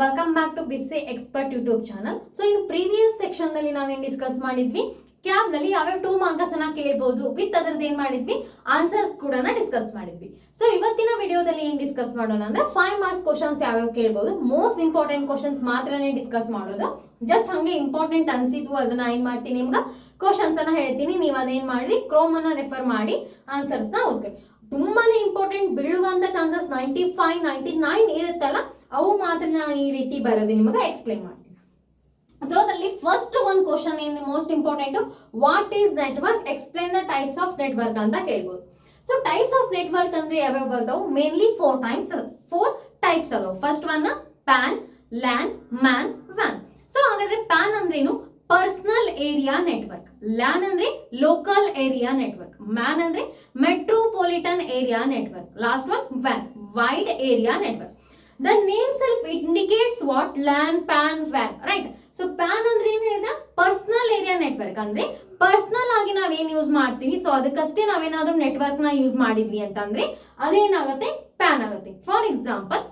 Welcome back to BSc expert YouTube channel. So ಇನ್ನು previous section ನಲ್ಲಿ ನಾವೇನ್ discuss ಮಾಡಿದ್ವಿ, ಕ್ಯಾಬ್ ನಲ್ಲಿ ಯಾವ್ಯಾವ 2 ಮಾರ್ಕ್ಸ್ ಅನ್ನ ಕೇಳಬಹುದು ವಿತ್ ಅದ್ರದ್ದು ಏನ್ ಮಾಡಿದ್ವಿ, ಆನ್ಸರ್ಸ್ ಕೂಡ ಡಿಸ್ಕಸ್ ಮಾಡಿದ್ವಿ. ಸೊ ಇವತ್ತಿನ ವಿಡಿಯೋದಲ್ಲಿ ಏನ್ ಡಿಸ್ಕಸ್ ಮಾಡೋಣ ಅಂದ್ರೆ 5 ಮಾರ್ಕ್ಸ್ ಕ್ವಶನ್ಸ್ ಯಾವ್ಯಾವ ಕೇಳಬಹುದು, ಮೋಸ್ಟ್ ಇಂಪಾರ್ಟೆಂಟ್ ಕ್ವಶನ್ಸ್ ಮಾತ್ರನೇ ಡಿಸ್ಕಸ್ ಮಾಡೋದು. ಜಸ್ಟ್ ಹಂಗೆ ಇಂಪಾರ್ಟೆಂಟ್ ಅನ್ಸಿದ್ವು ಅದನ್ನ ಏನ್ ಮಾಡ್ತೀನಿ, ನಿಮ್ಗೆ ಕ್ವಶನ್ಸ್ ಅನ್ನ ಹೇಳ್ತೀನಿ, ನೀವು ಅದೇನ್ ಮಾಡ್ರಿ ಕ್ರೋಮ್ ಅನ್ನ ರೆಫರ್ ಮಾಡಿ ಆನ್ಸರ್ಸ್ ನ ಓದ್ಕೊಳ್ಳಿ. ತುಂಬಾನೇ ಇಂಪಾರ್ಟೆಂಟ್, ಬೀಳುವಂತ ಚಾನ್ಸಸ್ 95-99 ಇರುತ್ತಲ್ಲ, ಅವು ಮಾತ್ರ ನಾನು ಈ ರೀತಿ ಬರೋದು ನಿಮಗೆ ಎಕ್ಸ್ಪ್ಲೈನ್ ಮಾಡ್ತೀನಿ. ಸೊ ಅದರಲ್ಲಿ ಫಸ್ಟ್ ಒಂದು ಕ್ವಶನ್ ಏನು most important, what is network, explain the types of network ಅಂತ ಕೇಳ್ಬೋದು. ಸೊ ಟೈಪ್ಸ್ ಆಫ್ ನೆಟ್ವರ್ಕ್ ಅಂದ್ರೆ ಯಾವ್ಯಾವ ಬರ್ತಾವೆ, ಮೇನ್ಲಿ 4 ಟೈಪ್ಸ್ ಅದಾವ. First one PAN, LAN, man, van. So ಹಾಗಾದ್ರೆ ಪ್ಯಾನ್ ಅಂದ್ರೇನು, ಪರ್ಸನಲ್ ಏರಿಯಾ ನೆಟ್ವರ್ಕ್. ಲ್ಯಾನ್ ಅಂದ್ರೆ ಲೋಕಲ್ ಏರಿಯಾ ನೆಟ್ವರ್ಕ್. ಮ್ಯಾನ್ ಅಂದ್ರೆ metropolitan area network. Last one van, wide area network. The name self indicates what LAN, PAN, WAN, right? So PAN ಅಂದ್ರೆ ಏನ್ ಹೇಳಿದ, personal area network. ಅಂದ್ರೆ personal ಆಗಿ ನಾವೇನ್ use ಮಾಡ್ತೀವಿ, so ಅದಕ್ಕಷ್ಟೇ ನಾವೇನಾದ್ರೂ ನೆಟ್ವರ್ಕ್ ನ ಯೂಸ್ ಮಾಡಿದ್ವಿ ಅಂತಂದ್ರೆ ಅದೇನಾಗುತ್ತೆ, ಪ್ಯಾನ್ ಆಗುತ್ತೆ. ಫಾರ್ ಎಕ್ಸಾಂಪಲ್,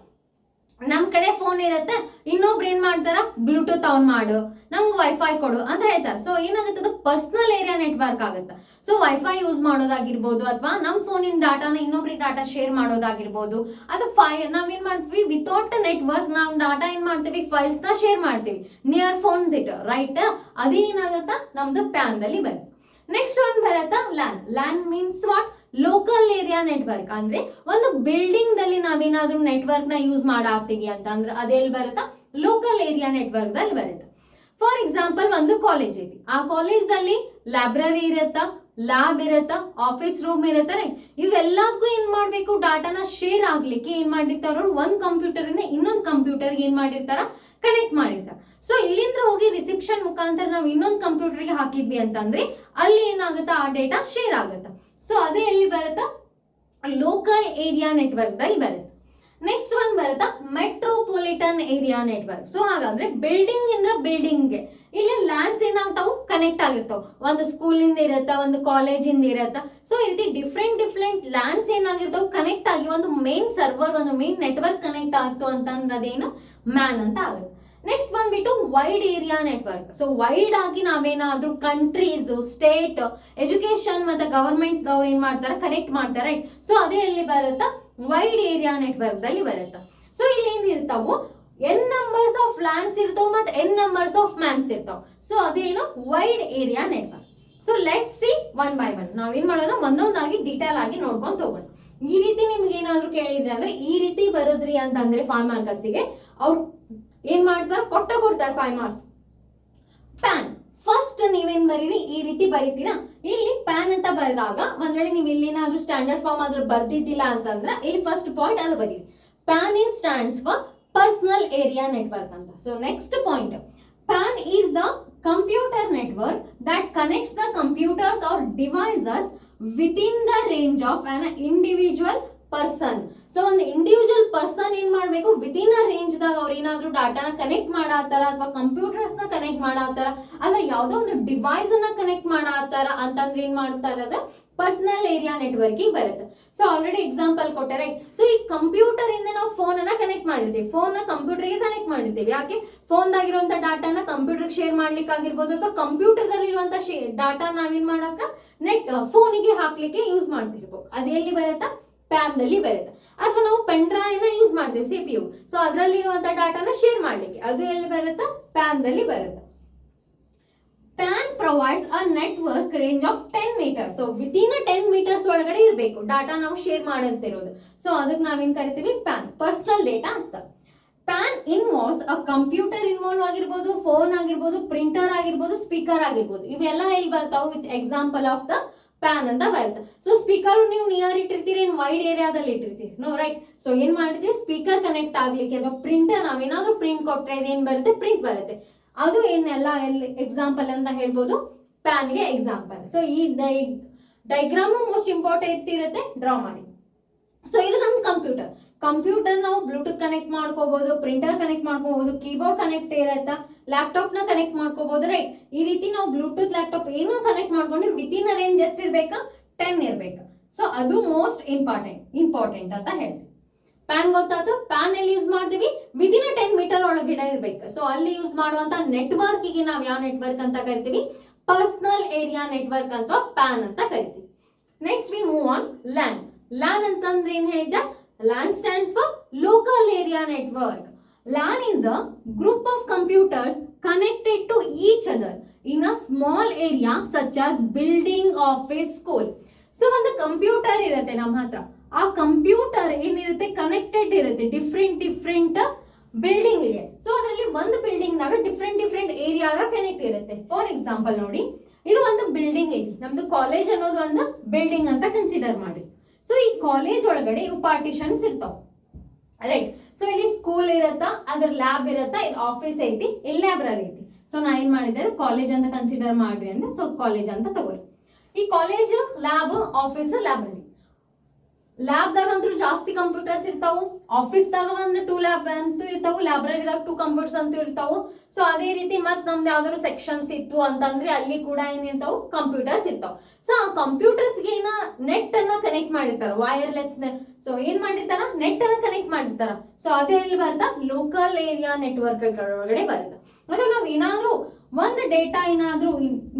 ನಮ್ ಕಡೆ ಫೋನ್ ಇರುತ್ತೆ, ಇನ್ನೊಬ್ರು ಏನ್ ಮಾಡ್ತಾರ, ಬ್ಲೂಟೂತ್ ಆನ್ ಮಾಡು, ನಂಗೆ ವೈಫೈ ಕೊಡು ಅಂತ ಹೇಳ್ತಾರೆ. ಸೊ ಏನಾಗುತ್ತೆ, ಅದು ಪರ್ಸನಲ್ ಏರಿಯಾ ನೆಟ್ವರ್ಕ್ ಆಗುತ್ತೆ. ಸೊ ವೈಫೈ ಯೂಸ್ ಮಾಡೋದಾಗಿರ್ಬೋದು, ಅಥವಾ ನಮ್ ಫೋನಿನ ಡಾಟಾನ ಇನ್ನೊಬ್ರಿಗೆ ಡಾಟಾ ಶೇರ್ ಮಾಡೋದಾಗಿರ್ಬೋದು, ಅದು ನಾವೇನ್ ಮಾಡ್ತೀವಿ, ವಿತೌಟ್ ನೆಟ್ವರ್ಕ್ ನಾವು ಡಾಟಾ ಏನ್ ಮಾಡ್ತೀವಿ, ಫೈಲ್ಸ್ ನ ಶೇರ್ ಮಾಡ್ತೀವಿ ನಿಯರ್ ಫೋನ್ಸ್ ಇಟ್, ರೈಟ್? ಅದೇನಾಗತ್ತ, ನಮ್ದು ಪ್ಯಾನ್ ದಲ್ಲಿ ಬರುತ್ತೆ. ನೆಕ್ಸ್ಟ್ ಒನ್ ಬರತ್ತಾ LAN. LAN means what, local area network. ಅಂದ್ರೆ ಒಂದು ಬಿಲ್ಡಿಂಗ್ ದಲ್ಲಿ ನಾವೇನಾದ್ರೂ ನೆಟ್ವರ್ಕ್ ನ ಯೂಸ್ ಮಾಡಾಕ್ತೀವಿ ಅಂತಂದ್ರೆ ಅದೆಲ್ಲಿ ಬರುತ್ತಾ, ಲೋಕಲ್ ಏರಿಯಾ ನೆಟ್ವರ್ಕ್ ದಲ್ಲಿ ಬರುತ್ತೆ. ಫಾರ್ ಎಕ್ಸಾಂಪಲ್, ಒಂದು ಕಾಲೇಜ್ ಐತಿ, ಆ ಕಾಲೇಜ್ ದಲ್ಲಿ ಲೈಬ್ರರಿ ಇರುತ್ತಾ, ಲ್ಯಾಬ್ ಇರುತ್ತಾ, ಆಫೀಸ್ ರೂಮ್ ಇರುತ್ತೆ, ರೈಟ್? ಇವೆಲ್ಲದಕ್ಕೂ ಏನ್ ಮಾಡ್ಬೇಕು, ಡಾಟಾನ ಶೇರ್ ಆಗ್ಲಿಕ್ಕೆ ಏನ್ ಮಾಡಿರ್ತಾರ, ಒಂದ್ ಕಂಪ್ಯೂಟರ್ ಇಂದ ಇನ್ನೊಂದು ಕಂಪ್ಯೂಟರ್ ಏನ್ ಮಾಡಿರ್ತಾರ, ಕನೆಕ್ಟ್ ಮಾಡಿರ್ತಾರ. ಸೊ ಇಲ್ಲಿಂದ ಹೋಗಿ ರಿಸೆಪ್ಷನ್ ಮುಖಾಂತರ ನಾವು ಇನ್ನೊಂದು ಕಂಪ್ಯೂಟರ್ಗೆ ಹಾಕಿದ್ವಿ ಅಂತಂದ್ರೆ ಅಲ್ಲಿ ಏನಾಗುತ್ತಾ, ಆ ಡೇಟಾ ಶೇರ್ ಆಗುತ್ತಾ. ಸೊ ಅದೇ ಎಲ್ಲಿ ಬರುತ್ತಾ, ಲೋಕಲ್ ಏರಿಯಾ ನೆಟ್ವರ್ಕ್ ದಲ್ಲಿ ಬರುತ್ತೆ. ನೆಕ್ಸ್ಟ್ ಒನ್ ಬರುತ್ತಾ ಮೆಟ್ರೋಪಾಲಿಟನ್ ಏರಿಯಾ ನೆಟ್ವರ್ಕ್. ಸೊ ಹಾಗಾದ್ರೆ ಬಿಲ್ಡಿಂಗ್ ಇಂದ ಬಿಲ್ಡಿಂಗ್ಗೆ ಇಲ್ಲಿ ಲ್ಯಾನ್ಸ್ ಏನಾಗ್ತಾವು, ಕನೆಕ್ಟ್ ಆಗಿರ್ತಾವ. ಒಂದು ಸ್ಕೂಲ್ ಇಂದ ಇರತ್ತ, ಒಂದು ಕಾಲೇಜ್ ಇಂದ ಇರತ್ತ. ಸೊ ಈ ರೀತಿ ಡಿಫ್ರೆಂಟ್ ಲ್ಯಾನ್ಸ್ ಏನಾಗಿರ್ತಾವ, ಕನೆಕ್ಟ್ ಆಗಿ ಒಂದು ಮೇನ್ ಸರ್ವರ್, ಒಂದು ಮೇನ್ ನೆಟ್ವರ್ಕ್ ಕನೆಕ್ಟ್ ಆಗ್ತು ಅಂತಂದ್ರೆ ಅದೇನು, ಮ್ಯಾನ್ ಅಂತ ಆಗುತ್ತೆ. ನೆಕ್ಸ್ಟ್ ಬಂದ್ಬಿಟ್ಟು wide area network. So wide ಆಗಿ ನಾವೇನಾದ್ರೂ ಕಂಟ್ರೀಸ್, ಸ್ಟೇಟ್, ಎಜುಕೇಶನ್ ಮತ್ತೆ ಗವರ್ಮೆಂಟ್ ಅವ್ರು ಏನ್ ಮಾಡ್ತಾರ, ಕನೆಕ್ಟ್ ಮಾಡ್ತಾರೆ. ಸೊ ಅದೇ ಎಲ್ಲಿ ಬರುತ್ತಾ, ವೈಡ್ ಏರಿಯಾ ನೆಟ್ವರ್ಕ್ ದಲ್ಲಿ ಬರುತ್ತೆ. ಸೊ ಇಲ್ಲಿ ಏನ್ ಇರ್ತಾವು, ಎನ್ ನಂಬರ್ಸ್ ಆಫ್ ಲ್ಯಾನ್ಸ್ ಇರ್ತಾವ ಮತ್ತೆ ಎನ್ ನಂಬರ್ಸ್ ಆಫ್ ಮ್ಯಾನ್ಸ್ ಇರ್ತಾವ. ಸೊ ಅದೇನು, wide area network. So let's see one by one. ನಾವೇನ್ ಮಾಡೋಣ, ಒಂದೊಂದಾಗಿ ಡೀಟೇಲ್ ಆಗಿ ನೋಡ್ಕೊಂಡು ತಗೋಣ. ಈ ರೀತಿ ನಿಮ್ಗೆ ಏನಾದ್ರು ಕೇಳಿದ್ರೆ ಅಂದ್ರೆ ಈ ರೀತಿ ಬರೋದ್ರಿ ಅಂತಂದ್ರೆ 5 ಮಾರ್ಕ್ಸಿಗೆ ಅವ್ರು ಏನ್ ಮಾಡ್ತಾರ, ಕೊಡ್ತಾರೆ 5 ಮಾರ್ಕ್ಸ್. ಪ್ಯಾನ್ ಫಸ್ಟ್ ನೀವೇನ್ ಬರೀರಿ, ಈ ರೀತಿ ಬರೀತೀರಾ. ಇಲ್ಲಿ ಪ್ಯಾನ್ ಅಂತ ಬರೆದಾಗ ಒಂದ್ ವೇಳೆ ನೀವು ಇಲ್ಲೇನಾದ್ರೂ ಸ್ಟ್ಯಾಂಡರ್ಡ್ ಫಾರ್ಮ್ ಆದ್ರೂ ಬರ್ದಿದ್ದಿಲ್ಲ ಅಂತಂದ್ರೆ ಇಲ್ಲಿ ಫಸ್ಟ್ ಪಾಯಿಂಟ್ ಅದು ಬರೀರಿ. PAN is stands for personal area network ಅಂತ. So next point, PAN is the computer network that connects the computers or devices within the range of an individual person. So ಒಂದು individual person ಏನ್ ಮಾಡ್ಬೇಕು, within a range ದಾಗ ಅವ್ರು ಏನಾದ್ರು ಡಾಟಾನ connect ಮಾಡಾತಾರ, ಅಥವಾ computers ನ connect ಮಾಡಾತಾರ, ಅಥವಾ ಯಾವ್ದೋ ಒಂದು ಡಿವೈಸ್ ಅನ್ನ ಕನೆಕ್ಟ್ ಮಾಡಾತಾರ ಅಂತಂದ್ರೆ ಏನ್ ಮಾಡ್ತಾರ, ಅದ ಪರ್ಸನಲ್ ಏರಿಯಾ ನೆಟ್ವರ್ಕ್ ಬರುತ್ತೆ. ಸೊ ಆಲ್ರೆಡಿ ಎಕ್ಸಾಂಪಲ್ ಕೊಟ್ಟರೆ, ಸೊ ಈ ಕಂಪ್ಯೂಟರ್ ಇಂದ ನಾವು ಫೋನ್ ಅನ್ನ ಕನೆಕ್ಟ್ ಮಾಡಿರ್ತೀವಿ, ಫೋನ್ ನ ಕಂಪ್ಯೂಟರ್ ಗೆ ಕನೆಕ್ಟ್ ಮಾಡಿರ್ತೀವಿ. ಯಾಕೆ, ಫೋನ್ ದಾಗಿರುವಂತ ಡಾಟಾನ ಕಂಪ್ಯೂಟರ್ ಶೇರ್ ಮಾಡ್ಲಿಕ್ಕೆ ಆಗಿರ್ಬೋದು, ಅಥವಾ ಕಂಪ್ಯೂಟರ್ ದಲ್ಲಿ ಇರುವಂತ ಡಾಟಾ ನಾವೇನ್ ಮಾಡಾಕ ನೆಟ್ ಫೋನಿಗೆ ಹಾಕ್ಲಿಕ್ಕೆ ಯೂಸ್ ಮಾಡ್ತಿರ್ಬೋದು. ಅದು ಎಲ್ಲಿ ಬರುತ್ತಾ, ಪ್ಯಾನ್ ದಲ್ಲಿ ಬರುತ್ತೆ. ಅಥವಾ ನಾವು ಪೆನ್ ಡ್ರೈವ್ ನ ಯೂಸ್ ಮಾಡ್ತೀವಿ, CPU. ಸೊ ಅದರಲ್ಲಿರುವಂತ ಡಾಟಾನ ಶೇರ್ ಮಾಡ್ಲಿಕ್ಕೆ ಅದು ಎಲ್ಲಿ ಬರುತ್ತಾ, ಪ್ಯಾನ್ ದಲ್ಲಿ ಬರುತ್ತೆ. PAN provides a network range of 10 metres. So within 10 metres ಒಳಗಡೆ ಇರಬೇಕು ಡಾಟಾ ನಾವು ಶೇರ್ ಮಾಡುತ್ತಿರೋದು. ಸೊ ಅದಕ್ಕೆ ನಾವೇನ್ ಕರಿತೀವಿ, ಪ್ಯಾನ್, ಪರ್ಸನಲ್ ಡೇಟಾ ಅಂತ. ಪ್ಯಾನ್ ಇನ್ವಾಲ್ವ್ಸ್ ಅ ಕಂಪ್ಯೂಟರ್ ಇನ್ವಾಲ್ವ್ ಆಗಿರ್ಬೋದು, ಫೋನ್ ಆಗಿರ್ಬೋದು, ಪ್ರಿಂಟರ್ ಆಗಿರ್ಬೋದು, ಸ್ಪೀಕರ್ ಆಗಿರ್ಬೋದು. ಇವೆಲ್ಲ ಎಲ್ಲಿ ಬರ್ತಾವೆ, with example of the PAN ಅಂತ ಬರುತ್ತೆ. ಸೊ ಸ್ಪೀಕರ್ ನೀವು ನಿಯರ್ ಇಟ್ಟಿರ್ತೀರಿ, ಏನ್ ವೈಡ್ ಏರಿಯಾದಲ್ಲಿ ಇಟ್ಟಿರ್ತೀರಿ, ನೋ, ರೈಟ್? ಸೊ ಏನ್ ಮಾಡ್ತೀವಿ, ಸ್ಪೀಕರ್ ಕನೆಕ್ಟ್ ಆಗ್ಲಿಕ್ಕೆ, ಅಥವಾ ಪ್ರಿಂಟರ್ ನಾವೇನಾದ್ರೂ ಪ್ರಿಂಟ್ ಕೊಟ್ರೆ ಇದೇನ್ ಬರುತ್ತೆ, ಪ್ರಿಂಟ್ ಬರುತ್ತೆ. ಅದು ಏನೆಲ್ಲ ಎಲ್ಲಿ ಎಕ್ಸಾಂಪಲ್ ಅಂತ ಹೇಳ್ಬೋದು, ಪ್ಯಾನ್ಗೆ ಎಕ್ಸಾಂಪಲ್. ಸೊ ಈ ಡೈಗ್ರಾಮ್ ಮೋಸ್ಟ್ ಇಂಪಾರ್ಟೆಂಟ್ ಇರುತ್ತೆ, ಡ್ರಾ ಮಾಡಿ. ಸೊ ಇದು ನಮ್ದು ಕಂಪ್ಯೂಟರ್ ನಾವು ಬ್ಲೂಟೂತ್ ಕನೆಕ್ಟ್ ಮಾಡ್ಕೋಬಹುದು, ಪ್ರಿಂಟರ್ ಕನೆಕ್ಟ್ ಮಾಡ್ಕೋಬಹುದು, ಕೀಬೋರ್ಡ್ ಕನೆಕ್ಟ್ ಇರತ್ತಾ, ಲ್ಯಾಪ್ಟಾಪ್ ನ ಕನೆಕ್ಟ್ ಮಾಡ್ಕೋಬಹುದು, ರೈಟ್? ಈ ರೀತಿ ನಾವು ಬ್ಲೂಟೂತ್, ಲ್ಯಾಪ್ಟಾಪ್ ಏನೋ ಕನೆಕ್ಟ್ ಮಾಡ್ಕೊಂಡ್ರೆ ವಿತಿನ್ ಅ ರೇಂಜ್ ಎಷ್ಟು ಇರ್ಬೇಕಾ, 10 ಇರ್ಬೇಕಾ. ಸೊ ಅದು ಮೋಸ್ಟ್ ಇಂಪಾರ್ಟೆಂಟ್ ಅಂತ ಹೇಳ್ತೀವಿ. ಪ್ಯಾನ್ ಗೊತ್ತಾಯ್ತು, ಪ್ಯಾನ್ ಎಲ್ಲಿ ಯೂಸ್ ಮಾಡ್ತೀವಿ, ವಿದಿನ್ 10 ಮೀಟರ್ ಒಳಗೆ ಗಿಡ ಇರ್ಬೇಕು. ಸೊ ಅಲ್ಲಿ ಯೂಸ್ ಮಾಡುವಂತ ನೆಟ್ವರ್ಕ್ ಗೆ ನಾವ್ ಯಾವ ನೆಟ್ವರ್ಕ್ ಅಂತ ಕರಿತೀವಿ, ಪರ್ಸನಲ್ ಏರಿಯಾ ನೆಟ್ವರ್ಕ್ ಅಥವಾ ಪ್ಯಾನ್ ಅಂತ ಕರಿತೀವಿ. Next we move on LAN. LAN ಅಂತಂದ್ರೆ ಏನ್ ಹೇಳಿದ್ದ, LAN stands for local area network. LAN is a group of computers connected to each other in a small area such as building, office, school. So ಒಂದು computer ಇರುತ್ತೆ ನಮ್ಮ ಹತ್ರ, ಆ computer ಏನಿರುತ್ತೆ connected ಇರುತ್ತೆ ಡಿಫ್ರೆಂಟ್ ಬಿಲ್ಡಿಂಗ್ ಗೆ. So ಅದರಲ್ಲಿ ಒಂದು ಬಿಲ್ಡಿಂಗ್ ನಾಗ ಡಿಫ್ರೆಂಟ್ ಏರಿಯಾಗ ಕನೆಕ್ಟ್ ಇರುತ್ತೆ. ಫಾರ್ ಎಕ್ಸಾಂಪಲ್ ನೋಡಿ, ಇದು ಒಂದು ಬಿಲ್ಡಿಂಗ್ ಐತಿ, ನಮ್ದು ಕಾಲೇಜ್ ಅನ್ನೋದು ಒಂದು ಬಿಲ್ಡಿಂಗ್ ಅಂತ ಕನ್ಸಿಡರ್ ಮಾಡಿ. ಸೊ ಈ ಕಾಲೇಜ್ ಒಳಗಡೆ ಇವು ಪಾರ್ಟಿಷನ್ಸ್ ಇರ್ತಾವ, ರೈಟ್. ಸೊ ಇಲ್ಲಿ ಸ್ಕೂಲ್ ಇರತ್ತಾ, ಅದ್ರ ಲ್ಯಾಬ್ ಇರತ್ತಾ, ಇದು ಆಫೀಸ್ ಐತಿ, ಇಲ್ಲಿ ಲೈಬ್ರರಿ ಐತಿ. ಸೊ ನಾ ಏನ್ ಮಾಡಿದ್ದೆ, ಕಾಲೇಜ್ ಅಂತ ಕನ್ಸಿಡರ್ ಮಾಡ್ರಿ ಅಂದ್ರೆ ಸೊ ಕಾಲೇಜ್ ಅಂತ ತಗೋರಿ. ಈ ಕಾಲೇಜ್, ಲ್ಯಾಬ್, ಆಫೀಸ್, ಲೈಬ್ರರಿ. ಲ್ಯಾಬ್ದಾಗ ಅಂತೂ ಜಾಸ್ತಿ ಕಂಪ್ಯೂಟರ್ಸ್ ಇರ್ತಾವು, ಆಫೀಸ್ದಾಗ ಒಂದು 2 ಲ್ಯಾಬ್ ಅಂತೂ ಇರ್ತಾವು, ಲೈಬ್ರರಿದಾಗ 2 ಕಂಪ್ಯೂಟರ್ಸ್ ಅಂತೂ ಇರ್ತಾವು. ಸೊ ಅದೇ ರೀತಿ ಮತ್ ನಮ್ದು ಯಾವ್ದಾದ್ರು ಸೆಕ್ಷನ್ಸ್ ಇತ್ತು ಅಂತಂದ್ರೆ ಅಲ್ಲಿ ಕೂಡ ಏನಿರ್ತಾವು, ಕಂಪ್ಯೂಟರ್ಸ್ ಇರ್ತಾವ. ಸೊ ಆ ಕಂಪ್ಯೂಟರ್ಸ್ ಗೆ ನೆಟ್ ಅನ್ನ ಕನೆಕ್ಟ್ ಮಾಡಿರ್ತಾರ, ವೈರ್ಲೆಸ್. ಸೊ ಏನ್ ಮಾಡಿರ್ತಾರ, ನೆಟ್ ಅನ್ನ ಕನೆಕ್ಟ್ ಮಾಡಿರ್ತಾರ. ಸೊ ಅದೇ ಎಲ್ಲಿ ಬರ್ತಾ, ಲೋಕಲ್ ಏರಿಯಾ ನೆಟ್ವರ್ಕ್ ಒಳಗಡೆ ಬರುತ್ತೆ. ಅದು ನಾವ್ ಏನಾದ್ರೂ ಒಂದು ಡೇಟಾ ಏನಾದ್ರೂ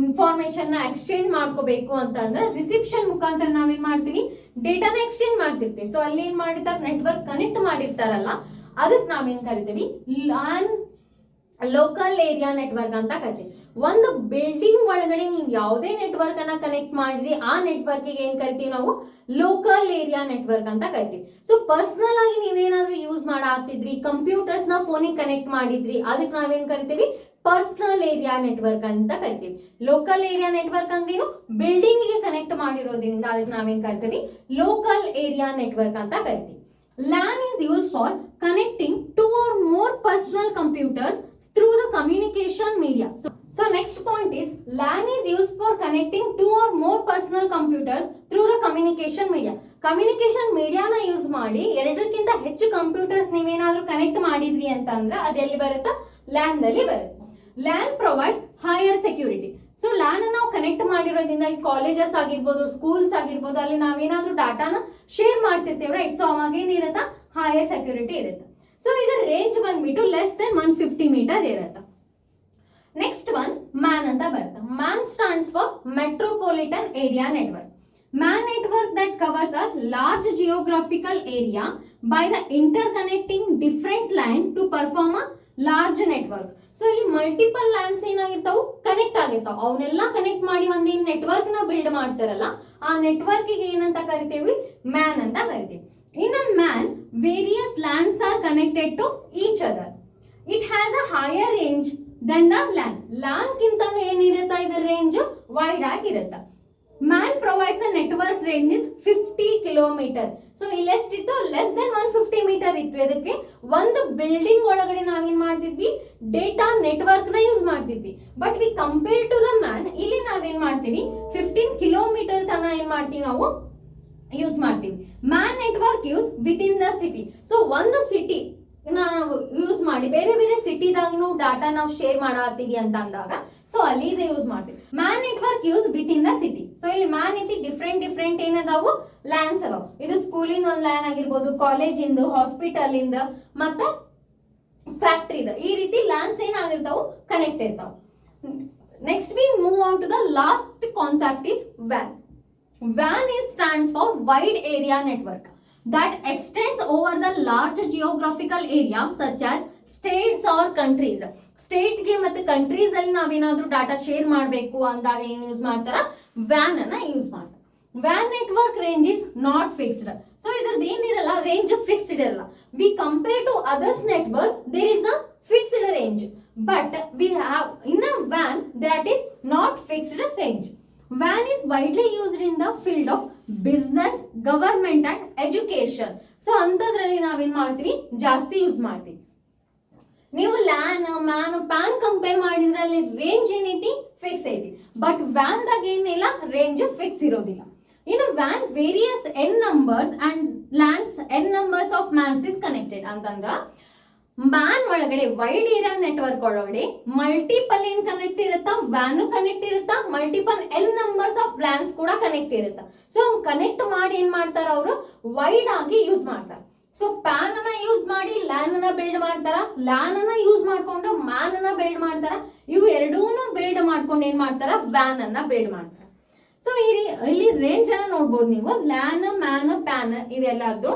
ಇನ್ಫಾರ್ಮೇಶನ್ ನ ಎಕ್ಸ್ಚೇಂಜ್ ಮಾಡ್ಕೋಬೇಕು ಅಂತಂದ್ರೆ ರಿಸಿಪ್ಷನ್ ಮುಖಾಂತರ ನಾವೇನ್ ಮಾಡ್ತೀವಿ, ಡೇಟಾನ ಎಕ್ಸ್ಚೇಂಜ್ ಮಾಡ್ತಿರ್ತೀವಿ. ಸೊ ಅಲ್ಲಿ ಏನ್ ಮಾಡಿರ್ತಾರೆ, ನೆಟ್ವರ್ಕ್ ಕನೆಕ್ಟ್ ಮಾಡಿರ್ತಾರಲ್ಲ, ಅದಕ್ಕೆ ನಾವೇನ್ ಕರಿತೀವಿ, ಲೋಕಲ್ ಏರಿಯಾ ನೆಟ್ವರ್ಕ್ ಅಂತ ಕರಿತೀವಿ. ಒಂದು ಬಿಲ್ಡಿಂಗ್ ಒಳಗಡೆ ನೀವು ಯಾವುದೇ ನೆಟ್ವರ್ಕ್ ಅನ್ನ ಕನೆಕ್ಟ್ ಮಾಡ್ರಿ, ಆ ನೆಟ್ವರ್ಕ್ ಗೆ ಏನ್ ಕರಿತೀವಿ ನಾವು, ಲೋಕಲ್ ಏರಿಯಾ ನೆಟ್ವರ್ಕ್ ಅಂತ ಕರಿತೀವಿ. ಸೊ ಪರ್ಸನಲ್ ಆಗಿ ನೀವೇನಾದ್ರೂ ಯೂಸ್ ಮಾಡಾತಿದ್ರಿ, ಕಂಪ್ಯೂಟರ್ಸ್ ನ ಫೋನಿಗೆ ಕನೆಕ್ಟ್ ಮಾಡಿದ್ರಿ, ಅದಕ್ಕೆ ನಾವೇನ್ ಕರಿತೀವಿ, ಪರ್ಸನಲ್ ಏರಿಯಾ ನೆಟ್ವರ್ಕ್ ಅಂತ ಕರಿತೀವಿ. ಲೋಕಲ್ ಏರಿಯಾ ನೆಟ್ವರ್ಕ್ ಅಂದ್ರೇನು, ಬಿಲ್ಡಿಂಗ್ ಗೆ ಕನೆಕ್ಟ್ ಮಾಡಿರೋದ್ರಿಂದ ಅದಕ್ಕೆ ನಾವೇನ್ ಕರಿತೀವಿ, ಲೋಕಲ್ ಏರಿಯಾ ನೆಟ್ವರ್ಕ್ ಅಂತ ಕರಿತೀವಿ. LAN is used for connecting 2 or more personal computers through the communication media. So next point is, LAN is used for connecting 2 or more personal computers through the communication media. Communication media ನ use ಮಾಡಿ ಎರಡಕ್ಕಿಂತ ಹೆಚ್ಚು computers ನೀವೇನಾದ್ರೂ connect ಮಾಡಿದ್ರಿ ಅಂತಂದ್ರೆ ಅದೆಲ್ಲಿ ಬರುತ್ತೆ, LAN ದಲ್ಲಿ ಬರುತ್ತೆ. LAN provides higher security. So LAN ನಾವು ಕನೆಕ್ಟ್ ಮಾಡಿರೋದ್ರಿಂದ ಈ ಕಾಲೇಜಸ್ ಆಗಿರ್ಬೋದು, ಸ್ಕೂಲ್ಸ್ ಆಗಿರ್ಬೋದು, ಅಲ್ಲಿ ನಾವೇನಾದ್ರೂ ಡಾಟಾನ ಶೇರ್ ಮಾಡ್ತಿರ್ತೀವಿ, ರೈಟ್. ಸೊ ಅವಾಗ ಏನಿರುತ್ತಾ, ಹೈಯರ್ ಸೆಕ್ಯೂರಿಟಿ ಇರುತ್ತೆ. ಸೊ ಇದರ ರೇಂಜ್ ಬಂದ್ಬಿಟ್ಟು ಲೆಸ್ ದೆನ್ 150 ಮೀಟರ್ ಇರುತ್ತೆ. ನೆಕ್ಸ್ಟ್ ಒನ್ ಮ್ಯಾನ್ ಅಂತ ಬರುತ್ತೆ. Man stands for metropolitan area network. MAN network that covers a large geographical area by the interconnecting different line to perform a large network. So ಇಲ್ಲಿ multiple lance ಏನಾಗಿರ್ತಾವು, connect ಆಗಿರ್ತಾವ, ಅವನ್ನೆಲ್ಲ connect ಮಾಡಿ ಒಂದೇನ್ network ನ build ಮಾಡ್ತಾರಲ್ಲ, ಆ network ಗೆ ಏನಂತ ಕರಿತೀವಿ, ಮ್ಯಾನ್ ಅಂತ ಕರಿತೀವಿ. In a MAN, various LANs are connected to each other. It has a higher range than the LAN. LAN ಗಿಂತ ಏನಿರುತ್ತಾ, ಇದರ ರೇಂಜ್ ವೈಡ್ ಆಗಿರುತ್ತೆ. MAN provides a network range is 50 kilometre. So ಇಲ್ಲಿ ಎಷ್ಟಿತ್ತು, ಲೆಸ್ ದೆನ್ 150 ಮೀಟರ್ ಇತ್ತು. ಇದಕ್ಕೆ ಒಂದು building ಒಳಗಡೆ ನಾವೇನ್ ಮಾಡ್ತಿದ್ವಿ, ಡೇಟಾ ನೆಟ್ವರ್ಕ್ ನ ಯೂಸ್ ಮಾಡ್ತಿದ್ವಿ. But we compare to the MAN, ಇಲ್ಲಿ ನಾವೇನ್ ಮಾಡ್ತೀವಿ, 15 ಕಿಲೋಮೀಟರ್ ತನ ಏನ್ ಮಾಡ್ತೀವಿ, ನಾವು ಯೂಸ್ ಮಾಡ್ತೀವಿ. Man network use with in the city. So ಒಂದು ಸಿಟಿ ನಾವು ಯೂಸ್ ಮಾಡಿ ಬೇರೆ ಬೇರೆ ಸಿಟಿದಾಗೂ ಡಾಟಾ ನಾವು ಶೇರ್ ಮಾಡತ್ತೀವಿ ಅಂತ ಅಂದಾಗ, ಸೊ ಅಲ್ಲಿ ಇದು ಯೂಸ್ ಮಾಡ್ತೀವಿ. Man network use with in the city. So ಇಲ್ಲಿ ಮ್ಯಾನ್ ಐತಿ, ಡಿಫ್ರೆಂಟ್ ಏನದಾವು, ಲ್ಯಾನ್ಸ್ ಅದಾವ. ಇದು ಸ್ಕೂಲಿಂದ ಒಂದು ಲ್ಯಾನ್ ಆಗಿರ್ಬೋದು, ಕಾಲೇಜಿಂದ, ಹಾಸ್ಪಿಟಲ್ ಇಂದ, ಮತ್ತೆ ಫ್ಯಾಕ್ಟ್ರಿದ, ಈ ರೀತಿ ಲ್ಯಾನ್ಸ್ ಏನಾಗಿರ್ತಾವು, ಕನೆಕ್ಟ್ ಇರ್ತಾವ. Next we move on to the last concept is ವ್ಯಾನ್. WAN stands for Wide Area Network that extends over the large geographical area such as states or countries. State ಗೆ ಮತ್ತೆ ಕಂಟ್ರೀಸ್ ಅಲ್ಲಿ ನಾವೇನಾದ್ರೂ data share ಮಾಡಬೇಕು ಅಂದಾಗ ಏನ್ use ಮಾಡ್ತಾರ, van ಅನ್ನ ಯೂಸ್ ಮಾಡ್ತಾರೆ. ವ್ಯಾನ್ network range is not fixed. So ಇದ್ರದ್ದು ಏನಿರಲ್ಲ, ರೇಂಜ್ ಫಿಕ್ಸ್ಡ್ ಇರಲ್ಲ. We compare to others network, there is a fixed range, but we have in a ವ್ಯಾನ್ that is not fixed range. WAN is widely used in the field of business, government and education. So ಅಂತದ್ರಲ್ಲಿ ನಾವೇನ್ ಮಾಡ್ತೀವಿ, ಜಾಸ್ತಿ use ಮಾಡ್ತೀವಿ. ನೀವು LAN, MAN, PAN compare ಮಾಡಿದ್ರೆ ಅಲ್ಲಿ range ಏನೈತಿ, ಫಿಕ್ಸ್ ಐತಿ. ಬಟ್ ವ್ಯಾನ್ ದಾಗ ಏನಿಲ್ಲ, ರೇಂಜ್ ಫಿಕ್ಸ್ ಇರೋದಿಲ್ಲ. ಇನ್ನು ವ್ಯಾನ್ various n numbers and LANs n numbers of MANs is connected ಅಂತಂದ್ರ, ಮ್ಯಾನ್ ಒಳಗಡೆ ವೈಡ್ ಏರಿಯಾ ನೆಟ್ವರ್ಕ್ ಒಳಗಡೆ ಮಲ್ಟಿಪಲ್ ಏನ್ ಕನೆಕ್ಟ್ ಇರುತ್ತಾ, ವ್ಯಾನು ಕನೆಕ್ಟ್ ಇರುತ್ತಾ, multiple n numbers of WANs ಕೂಡ ಕನೆಕ್ಟ್ ಇರುತ್ತಾ. ಸೊ ಕನೆಕ್ಟ್ ಮಾಡಿ ಏನ್ ಮಾಡ್ತಾರ, ಅವರು ವೈಡ್ ಆಗಿ ಯೂಸ್ ಮಾಡ್ತಾರೆ. ಸೊ ಪ್ಯಾನ್ ಅನ್ನ ಯೂಸ್ ಮಾಡಿ ಲ್ಯಾನ್ ಅನ್ನ ಬಿಲ್ಡ್ ಮಾಡ್ತಾರ, ಲ್ಯಾನ್ ಅನ್ನ ಯೂಸ್ ಮಾಡ್ಕೊಂಡು ಮ್ಯಾನ್ ಅನ್ನ ಬಿಲ್ಡ್ ಮಾಡ್ತಾರ, ಇವು ಎರಡೂನು ಬಿಲ್ಡ್ ಮಾಡ್ಕೊಂಡು ಏನ್ ಮಾಡ್ತಾರ, ವ್ಯಾನ್ ಅನ್ನ ಬಿಲ್ಡ್ ಮಾಡ್ತಾರ. ಸೊ ಇಲ್ಲಿ ರೇಂಜ್ ಅನ್ನ ನೋಡ್ಬೋದು ನೀವು, ಲ್ಯಾನ್ ಮ್ಯಾನ್ ಪ್ಯಾನ್ ಇದೆಲ್ಲದ್ದು.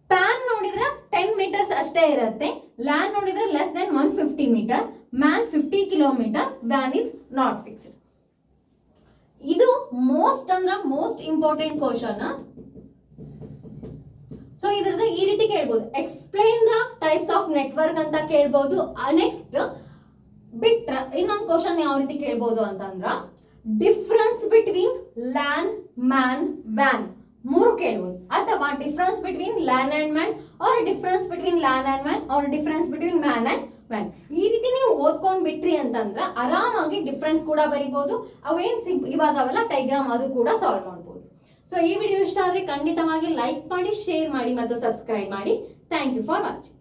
ಪ್ಯಾನ್ ನೋಡಿದ್ರೆ 10 ಮೀಟರ್ಸ್ ಅಷ್ಟೇ ಇರುತ್ತೆ, ಲ್ಯಾನ್ ನೋಡಿದ್ರೆ less than 150 meter, MAN 50 kilometer, ವ್ಯಾನ್ ಇಸ್ ನಾಟ್ ಫಿಕ್ಸ್ಡ್. ಇದು ಮೋಸ್ಟ್ ಇಂಪಾರ್ಟೆಂಟ್ ಕ್ವಶನ್. ಸೊ ಇದ್ರದ್ದು ಈ ರೀತಿ ಕೇಳ್ಬೋದು, explain the types of network ಅಂತ ಕೇಳ್ಬೋದು. ನೆಕ್ಸ್ಟ್ ಬಿಟ್ರ ಇನ್ನೊಂದು ಕ್ವಶನ್ ಯಾವ ರೀತಿ ಕೇಳ್ಬೋದು ಅಂತಂದ್ರ, difference between LAN man van ಮೂರು ಕೇಳ್ಬೋದು, ಅಥವಾ difference between LAN and man, R difference between LAN and man, R difference between man and van. ಈ ರೀತಿ ನೀವು ಓದ್ಕೊಂಡ್ ಬಿಟ್ರಿ ಅಂತಂದ್ರ ಆರಾಮಾಗಿ ಡಿಫ್ರೆನ್ಸ್ ಕೂಡ ಬರಿಬಹುದು. ಅವೇನ್ ಇವಾಗವಲ್ಲ ಡೈಗ್ರಾಮ್, ಅದು ಕೂಡ ಸಾಲ್ವ್ ಮಾಡಬಹುದು. ಸೊ ಈ ವಿಡಿಯೋ ಇಷ್ಟ ಆದ್ರೆ ಖಂಡಿತವಾಗಿ ಲೈಕ್ ಮಾಡಿ, ಶೇರ್ ಮಾಡಿ ಮತ್ತು ಸಬ್ಸ್ಕ್ರೈಬ್ ಮಾಡಿ. Thank you for watching.